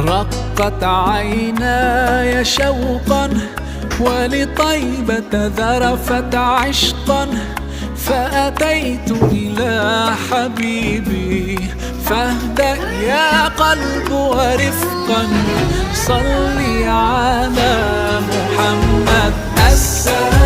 رقت عيناي شوقا ولطيبة ذرفت عشقا، فأتيت إلى حبيبي فاهدأ يا قلب ورفقا، صل على محمد. السلام